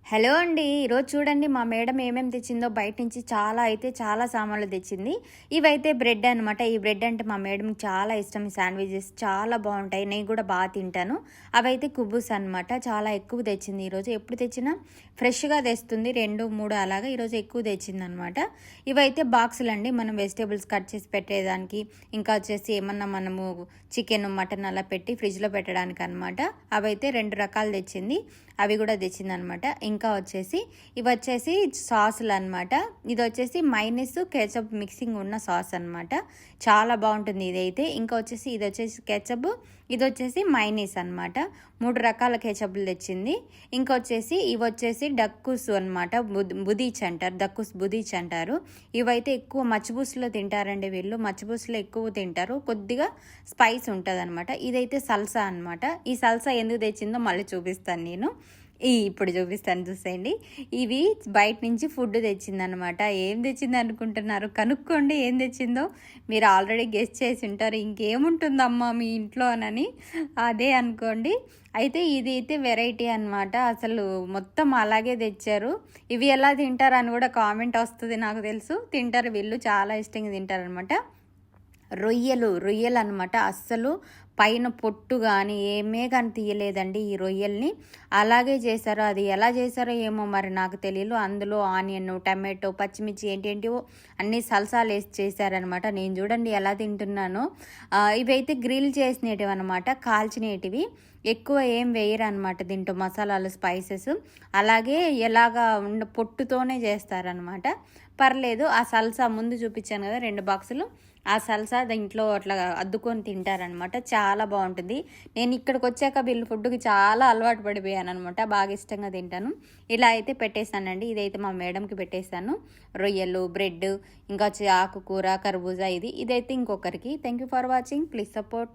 Hello అండి. ఈరోజు చూడండి మా మేడం ఏమేమి తెచ్చిందో బయట నుంచి చాలా సామాన్లు తెచ్చింది. ఇవైతే బ్రెడ్ అనమాట. ఈ బ్రెడ్ అంటే మా మేడంకి చాలా ఇష్టం. ఈ శాండ్విచెస్ చాలా బాగుంటాయి. నేను కూడా బాగా తింటాను. అవైతే కుబ్బూస్ అనమాట. చాలా ఎక్కువ తెచ్చింది ఈరోజు. ఎప్పుడు తెచ్చినా ఫ్రెష్గా తెస్తుంది, 2, 3 అలాగా. ఈరోజు ఎక్కువ తెచ్చింది అనమాట. ఇవైతే బాక్సులు అండి, మనం వెజిటేబుల్స్ కట్ చేసి పెట్టేదానికి, ఇంకా వచ్చేసి ఏమన్నా మనము చికెన్ మటన్ అలా పెట్టి ఫ్రిడ్జ్లో పెట్టడానికి అనమాట. అవైతే 2 రకాలు తెచ్చింది. అవి కూడా తెచ్చింది అనమాట. ఇంకా వచ్చేసి ఇవి వచ్చేసి సాసులు అనమాట. ఇది వచ్చేసి మైనస్ కెచప్ మిక్సింగ్ ఉన్న సాస్ అనమాట. చాలా బాగుంటుంది ఇదైతే. ఇంకా వచ్చేసి ఇది వచ్చేసి కెచప్, ఇది వచ్చేసి మైనీస్ అనమాట. 3 రకాల కెచప్లు తెచ్చింది. ఇంకా వచ్చేసి ఇవి వచ్చేసి డక్కుస్ అనమాట. బుదీచ్ అంటారు, దక్కుస్ బుదీచ్ అంటారు. ఇవైతే ఎక్కువ మచ్చిబూసులో తింటారండి వీళ్ళు. మచ్చిబూసులో ఎక్కువ తింటారు, కొద్దిగా స్పైస్ ఉంటుంది అనమాట. ఇదైతే సల్సా అనమాట. ఈ సల్సా ఎందుకు తెచ్చిందో మళ్ళీ చూపిస్తాను నేను. ఇప్పుడు చూపిస్తాను చూసేయండి. ఇవి బయట నుంచి ఫుడ్ తెచ్చిందనమాట. ఏం తెచ్చింది అనుకుంటున్నారు? కనుక్కోండి ఏం తెచ్చిందో. మీరు ఆల్రెడీ గెస్ట్ చేసి ఉంటారు, ఇంకేముంటుందమ్మా మీ ఇంట్లో అని. అదే అనుకోండి. అయితే ఇది అయితే వెరైటీ అనమాట. అసలు మొత్తం అలాగే తెచ్చారు. ఇవి ఎలా తింటారు అని కూడా కామెంట్ వస్తుంది, నాకు తెలుసు. తింటారు వీళ్ళు, చాలా ఇష్టంగా తింటారనమాట. రొయ్యలు అనమాట. అస్సలు పైన పొట్టు కానీ ఏమే కానీ తీయలేదండి ఈ రొయ్యల్ని. అలాగే చేశారు. అది ఎలా చేశారో ఏమో మరి నాకు తెలియదు. అందులో ఆనియన్, టమాటో, పచ్చిమిర్చి ఏంటేంటివో అన్నీ సల్సాలు వేసి చేశారనమాట. నేను చూడండి ఎలా తింటున్నాను. ఇవైతే గ్రిల్ చేసినవి అనమాట, కాల్చినటివి. ఎక్కువ ఏం వేయరు అనమాట దీంట్లో మసాలాలు, స్పైసెస్. అలాగే ఎలాగా పొట్టుతోనే చేస్తారనమాట. పర్లేదు. ఆ సల్సా ముందు చూపించాను కదా 2 బాక్సులు, ఆ సల్సా దీంట్లో అట్లా అద్దుకొని తింటారనమాట. చాలా బాగుంటుంది. నేను ఇక్కడికి వచ్చాక వీళ్ళు ఫుడ్కి చాలా అలవాటు పడిపోయాను అనమాట. బాగా ఇష్టంగా తింటాను. ఇలా అయితే పెట్టేశానండి. ఇదైతే మా మేడంకి పెట్టేశాను. రొయ్యలు, బ్రెడ్, ఇంకా వచ్చి ఆకుకూర, కర్బూజా. ఇదైతే ఇంకొకరికి. Thank you for watching. Please support.